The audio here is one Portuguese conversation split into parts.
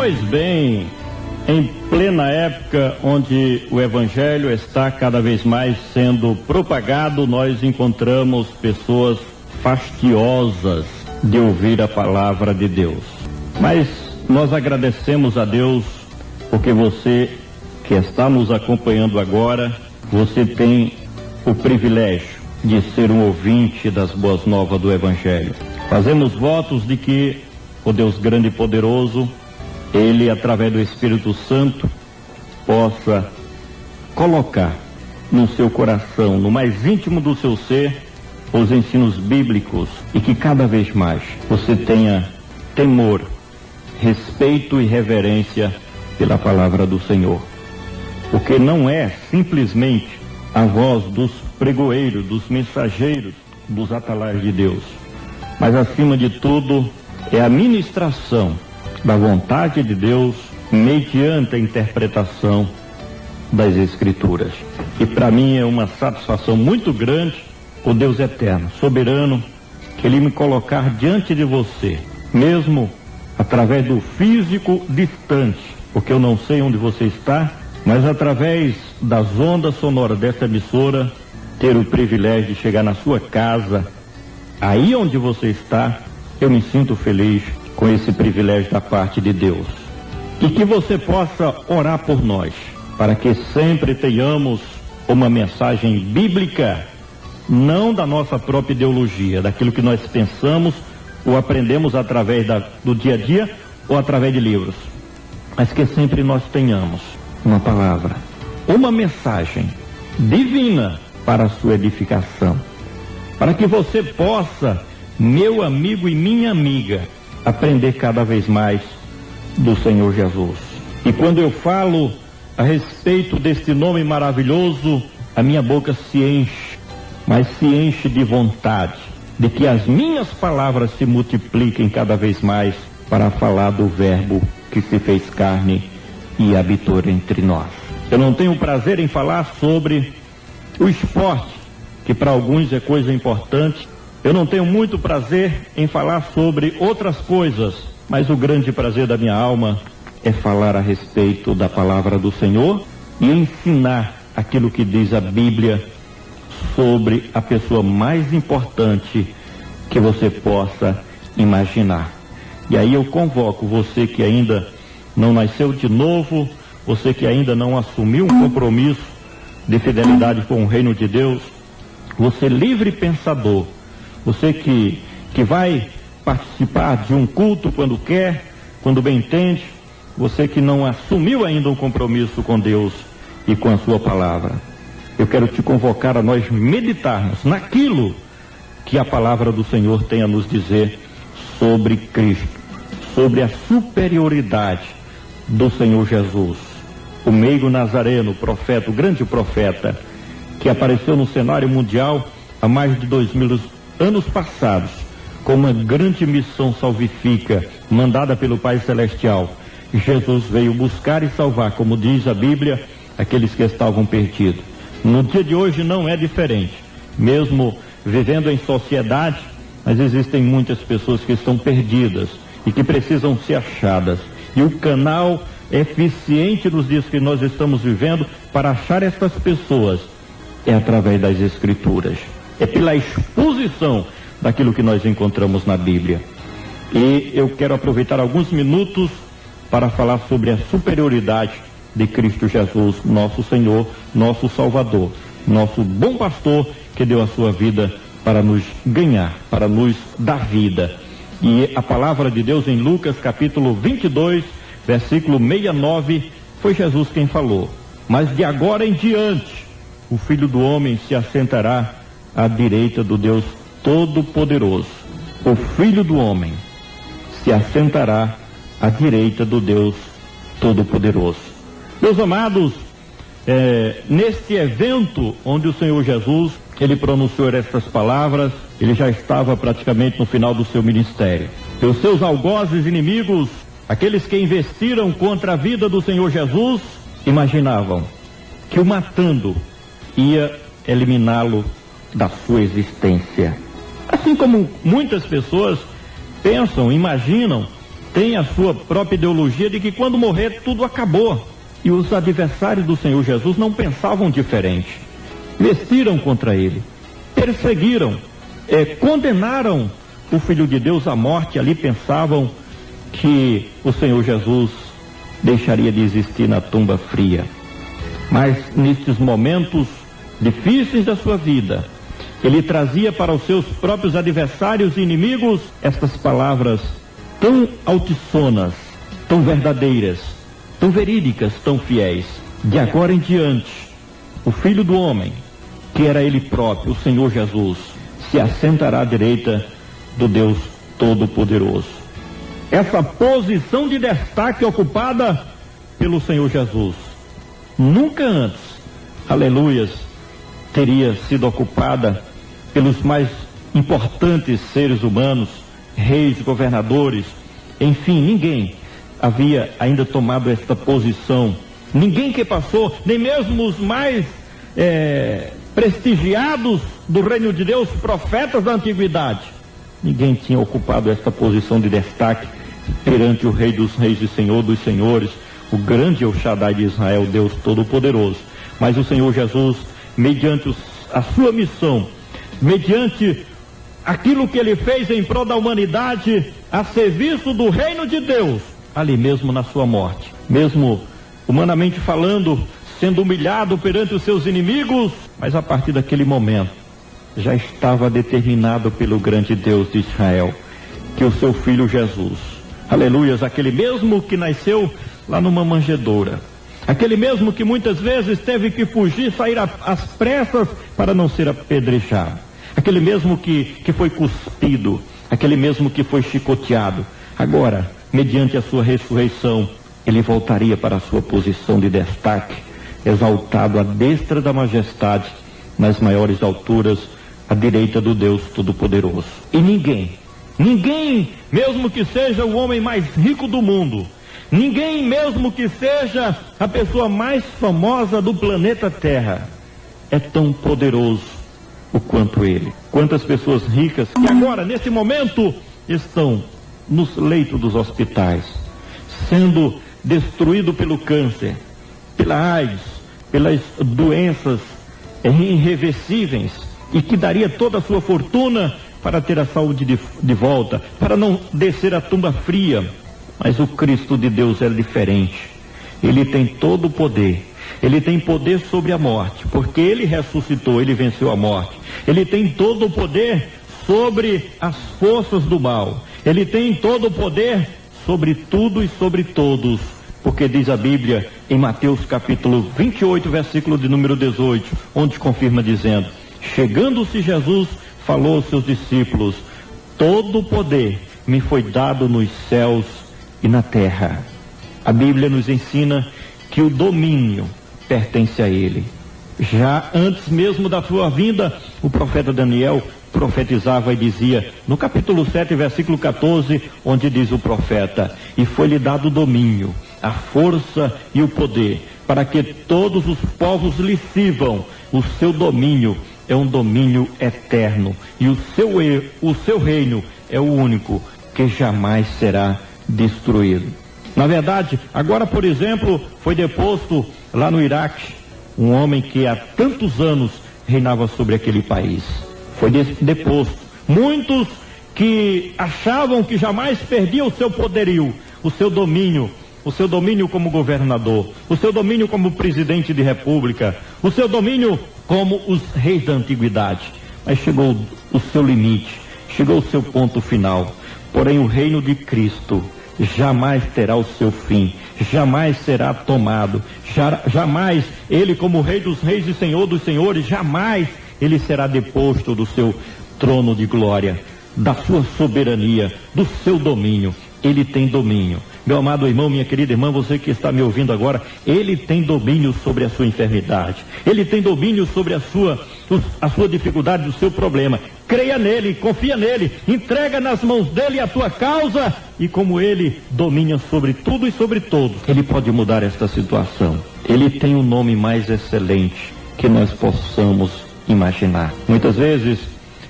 Pois bem, em plena época onde o Evangelho está cada vez mais sendo propagado, nós encontramos pessoas fastiosas de ouvir a palavra de Deus. Mas nós agradecemos a Deus porque você que está nos acompanhando agora, você tem o privilégio de ser um ouvinte das boas novas do Evangelho. Fazemos votos de que o Deus grande e poderoso, Ele, através do Espírito Santo, possa colocar no seu coração, no mais íntimo do seu ser, os ensinos bíblicos e que cada vez mais você tenha temor, respeito e reverência pela palavra do Senhor. Porque não é simplesmente a voz dos pregoeiros, dos mensageiros, dos atalaios de Deus, mas acima de tudo é a ministração da vontade de Deus mediante a interpretação das Escrituras. E para mim é uma satisfação muito grande o Deus eterno, soberano, que Ele me colocar diante de você, mesmo através do físico distante, porque eu não sei onde você está, mas através das ondas sonoras dessa emissora, ter o privilégio de chegar na sua casa, aí onde você está, eu me sinto feliz com esse privilégio da parte de Deus. E que você possa orar por nós, para que sempre tenhamos uma mensagem bíblica, não da nossa própria ideologia, daquilo que nós pensamos ou aprendemos através do dia a dia ou através de livros, mas que sempre nós tenhamos uma palavra, uma mensagem divina para a sua edificação, para que você possa, meu amigo e minha amiga, aprender cada vez mais do Senhor Jesus. E quando eu falo a respeito deste nome maravilhoso, a minha boca se enche, mas se enche de vontade de que as minhas palavras se multipliquem cada vez mais para falar do Verbo que se fez carne e habitou entre nós. Eu não tenho prazer em falar sobre o esporte, que para alguns é coisa importante. Eu não tenho muito prazer em falar sobre outras coisas, mas o grande prazer da minha alma é falar a respeito da palavra do Senhor e ensinar aquilo que diz a Bíblia sobre a pessoa mais importante que você possa imaginar. E aí eu convoco você que ainda não nasceu de novo, você que ainda não assumiu um compromisso de fidelidade com o reino de Deus, você livre pensador, você que vai participar de um culto quando quer, quando bem entende, você que não assumiu ainda um compromisso com Deus e com a sua palavra. Eu quero te convocar a nós meditarmos naquilo que a palavra do Senhor tem a nos dizer sobre Cristo, sobre a superioridade do Senhor Jesus, o meigo nazareno, o profeta, o grande profeta, que apareceu no cenário mundial há mais de 2000 anos passados, com uma grande missão salvífica, mandada pelo Pai Celestial. Jesus veio buscar e salvar, como diz a Bíblia, aqueles que estavam perdidos. No dia de hoje não é diferente, mesmo vivendo em sociedade, mas existem muitas pessoas que estão perdidas e que precisam ser achadas. E o canal eficiente nos dias que nós estamos vivendo para achar essas pessoas é através das Escrituras, é pela exposição daquilo que nós encontramos na Bíblia. E eu quero aproveitar alguns minutos para falar sobre a superioridade de Cristo Jesus, nosso Senhor, nosso Salvador, nosso bom pastor que deu a sua vida para nos ganhar, para nos dar vida. E a palavra de Deus em Lucas capítulo 22, versículo 69, foi Jesus quem falou: mas de agora em diante o Filho do Homem se assentará à direita do Deus Todo-Poderoso. O Filho do Homem se assentará à direita do Deus Todo-Poderoso. Meus amados, neste evento onde o Senhor Jesus, ele pronunciou estas palavras, ele já estava praticamente no final do seu ministério. E os seus algozes inimigos, aqueles que investiram contra a vida do Senhor Jesus, imaginavam que o matando ia eliminá-lo da sua existência. Assim como muitas pessoas pensam, imaginam têm a sua própria ideologia de que quando morrer tudo acabou. E os adversários do Senhor Jesus não pensavam diferente. Investiram contra ele, perseguiram, condenaram o Filho de Deus à morte. Ali pensavam que o Senhor Jesus deixaria de existir na tumba fria. Mas nestes momentos difíceis da sua vida, ele trazia para os seus próprios adversários e inimigos estas palavras tão altissonas, tão verdadeiras, tão verídicas, tão fiéis. De agora em diante, o Filho do Homem, que era ele próprio, o Senhor Jesus, se assentará à direita do Deus Todo-Poderoso. Essa posição de destaque ocupada pelo Senhor Jesus, nunca antes, aleluias, teria sido ocupada pelos mais importantes seres humanos, reis, governadores, enfim, ninguém havia ainda tomado esta posição. Ninguém que passou, nem mesmo os mais prestigiados do reino de Deus, profetas da antiguidade, ninguém tinha ocupado esta posição de destaque perante o Rei dos Reis e Senhor dos Senhores, o grande El Shaddai de Israel, Deus Todo-Poderoso. Mas o Senhor Jesus, mediante a sua missão, mediante aquilo que ele fez em prol da humanidade, a serviço do reino de Deus, ali mesmo na sua morte, mesmo humanamente falando, sendo humilhado perante os seus inimigos, mas a partir daquele momento, já estava determinado pelo grande Deus de Israel, que o seu filho Jesus, aleluias, aquele mesmo que nasceu lá numa manjedoura, aquele mesmo que muitas vezes teve que fugir, sair às pressas para não ser apedrejado, aquele mesmo que foi cuspido, aquele mesmo que foi chicoteado, agora, mediante a sua ressurreição, ele voltaria para a sua posição de destaque, exaltado à destra da majestade, nas maiores alturas, à direita do Deus Todo-Poderoso. E ninguém, mesmo que seja o homem mais rico do mundo, ninguém, mesmo que seja a pessoa mais famosa do planeta Terra, é tão poderoso o quanto ele. Quantas pessoas ricas que agora, nesse momento, estão nos leitos dos hospitais, sendo destruído pelo câncer, pela AIDS, pelas doenças irreversíveis, e que daria toda a sua fortuna para ter a saúde de volta, para não descer à tumba fria. Mas o Cristo de Deus é diferente. Ele tem todo o poder. Ele tem poder sobre a morte, porque ele ressuscitou, ele venceu a morte. Ele tem todo o poder sobre as forças do mal. Ele tem todo o poder sobre tudo e sobre todos, porque diz a Bíblia em Mateus capítulo 28, versículo de número 18, onde confirma dizendo: chegando-se Jesus, falou aos seus discípulos: todo o poder me foi dado nos céus e na terra. A Bíblia nos ensina que o domínio pertence a ele. Já antes mesmo da sua vinda, o profeta Daniel profetizava e dizia, no capítulo 7, versículo 14, onde diz o profeta: e foi-lhe dado o domínio, a força e o poder, para que todos os povos lhe sirvam. O seu domínio é um domínio eterno, e o seu reino é o único que jamais será destruído. Na verdade, agora, por exemplo, foi deposto lá no Iraque um homem que há tantos anos reinava sobre aquele país. Foi deposto. Muitos que achavam que jamais perdia o seu poderio, o seu domínio como governador, o seu domínio como presidente de república, o seu domínio como os reis da antiguidade. Mas chegou o seu limite, chegou o seu ponto final. Porém, o reino de Cristo jamais terá o seu fim, jamais será tomado, jamais ele, como Rei dos Reis e Senhor dos Senhores, jamais ele será deposto do seu trono de glória, da sua soberania, do seu domínio. Ele tem domínio. Meu amado irmão, minha querida irmã, você que está me ouvindo agora, ele tem domínio sobre a sua enfermidade, ele tem domínio sobre a sua dificuldade, o seu problema. Creia nele, confia nele, entrega nas mãos dele a tua causa, e como ele domina sobre tudo e sobre todos, ele pode mudar esta situação. Ele tem um nome mais excelente que nós possamos imaginar. Muitas vezes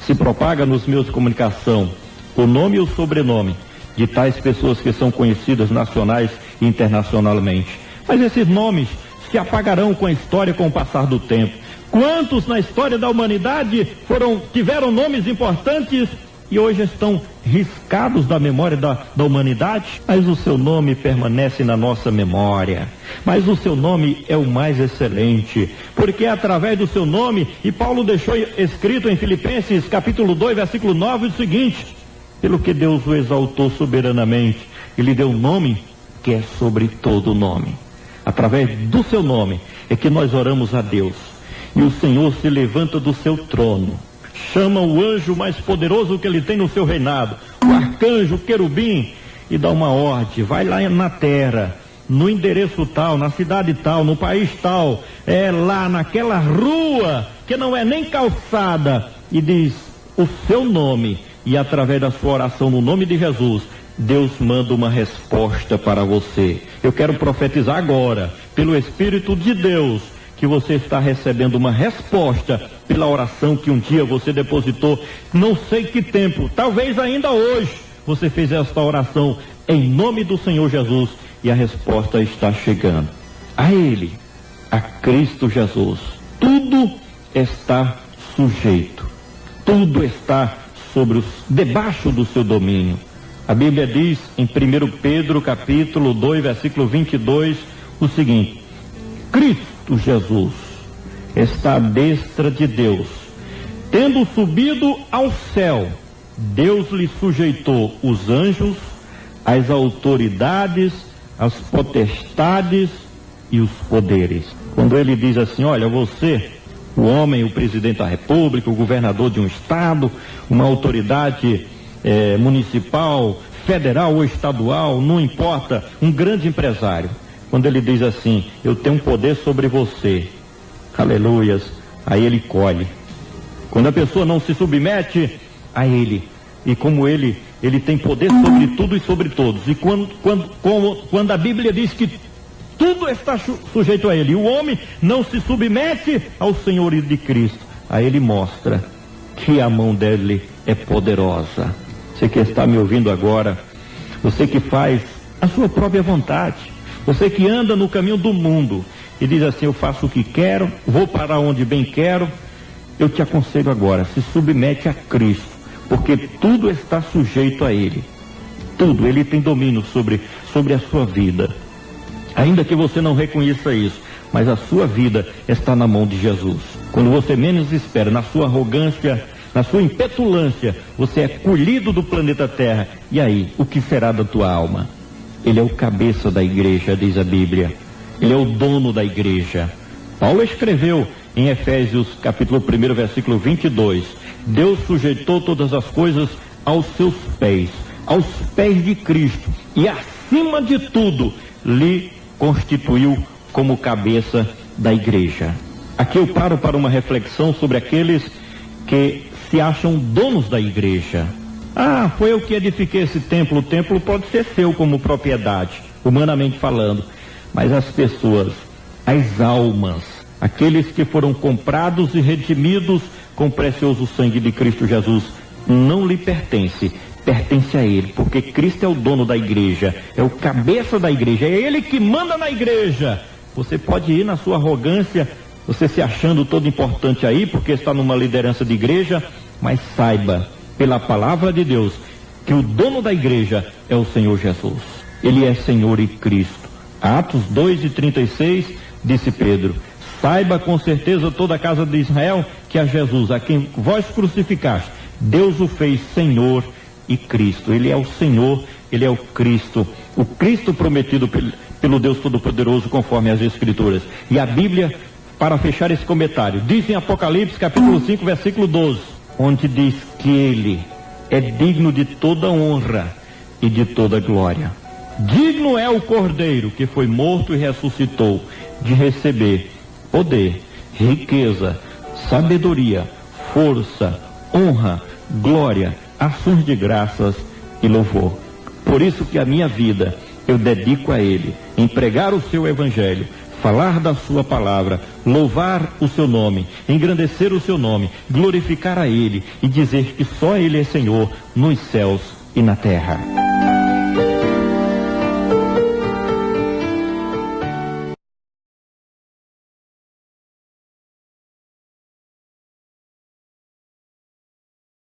se propaga nos meios de comunicação o nome e o sobrenome de tais pessoas que são conhecidas nacionais e internacionalmente. Mas esses nomes se apagarão com a história, com o passar do tempo. Quantos na história da humanidade tiveram nomes importantes e hoje estão riscados da memória da humanidade? Mas o seu nome permanece na nossa memória. Mas o seu nome é o mais excelente, porque é através do seu nome, e Paulo deixou escrito em Filipenses capítulo 2, versículo 9, o seguinte: pelo que Deus o exaltou soberanamente, e lhe deu um nome que é sobre todo nome. Através do seu nome é que nós oramos a Deus, e o Senhor se levanta do seu trono, chama o anjo mais poderoso que ele tem no seu reinado, o arcanjo, o querubim, e dá uma ordem: vai lá na terra, no endereço tal, na cidade tal, no país tal, lá naquela rua que não é nem calçada, e diz o seu nome, e através da sua oração no nome de Jesus, Deus manda uma resposta para você. Eu quero profetizar agora, pelo Espírito de Deus, que você está recebendo uma resposta pela oração que um dia você depositou, não sei que tempo, talvez ainda hoje, você fez esta oração em nome do Senhor Jesus, e a resposta está chegando. A Ele, a Cristo Jesus, tudo está sujeito, tudo está debaixo do seu domínio. A Bíblia diz em 1 Pedro capítulo 2, versículo 22, o seguinte: Cristo Jesus está à destra de Deus, tendo subido ao céu, Deus lhe sujeitou os anjos, as autoridades, as potestades e os poderes. Quando ele diz assim: olha, você, o homem, o presidente da república, o governador de um estado, uma autoridade municipal, federal ou estadual, não importa, um grande empresário, quando ele diz assim: eu tenho um poder sobre você, aleluias, aí ele colhe. Quando a pessoa não se submete a ele, e como ele tem poder sobre tudo e sobre todos, e quando a Bíblia diz que tudo está sujeito a ele, e o homem não se submete ao senhorio de Cristo, aí ele mostra que a mão dele é poderosa. Você que está me ouvindo agora, você que faz a sua própria vontade, você que anda no caminho do mundo e diz assim: eu faço o que quero, vou para onde bem quero, eu te aconselho agora, se submete a Cristo, porque tudo está sujeito a Ele, tudo, Ele tem domínio sobre a sua vida, ainda que você não reconheça isso, mas a sua vida está na mão de Jesus. Quando você menos espera, na sua arrogância, na sua impetulância, você é colhido do planeta Terra, e aí, o que será da tua alma? Ele é o cabeça da igreja, diz a Bíblia, ele é o dono da igreja. Paulo escreveu em Efésios capítulo 1, versículo 22, Deus sujeitou todas as coisas aos seus pés de Cristo, e acima de tudo, lhe constituiu como cabeça da igreja. Aqui eu paro para uma reflexão sobre aqueles que se acham donos da igreja. Ah, foi eu que edifiquei esse templo. O templo pode ser seu como propriedade, humanamente falando, mas as pessoas, as almas, aqueles que foram comprados e redimidos com o precioso sangue de Cristo Jesus, não lhe pertence a Ele, porque Cristo é o dono da igreja, é o cabeça da igreja, é Ele que manda na igreja. Você pode ir na sua arrogância, você se achando todo importante aí, porque está numa liderança de igreja, mas saiba, pela palavra de Deus, que o dono da igreja é o Senhor Jesus. Ele é Senhor e Cristo. Atos 2:36, disse Pedro: saiba com certeza toda a casa de Israel que a Jesus, a quem vós crucificaste, Deus o fez Senhor e Cristo. Ele é o Senhor, Ele é o Cristo prometido pelo Deus Todo-Poderoso, conforme as Escrituras. E a Bíblia, para fechar esse comentário, diz em Apocalipse capítulo 5, versículo 12, onde diz que Ele é digno de toda honra e de toda glória. Digno é o Cordeiro que foi morto e ressuscitou de receber poder, riqueza, sabedoria, força, honra, glória, ações de graças e louvor. Por isso que a minha vida eu dedico a Ele, em pregar o seu evangelho, falar da sua palavra, louvar o seu nome, engrandecer o seu nome, glorificar a Ele e dizer que só Ele é Senhor nos céus e na terra.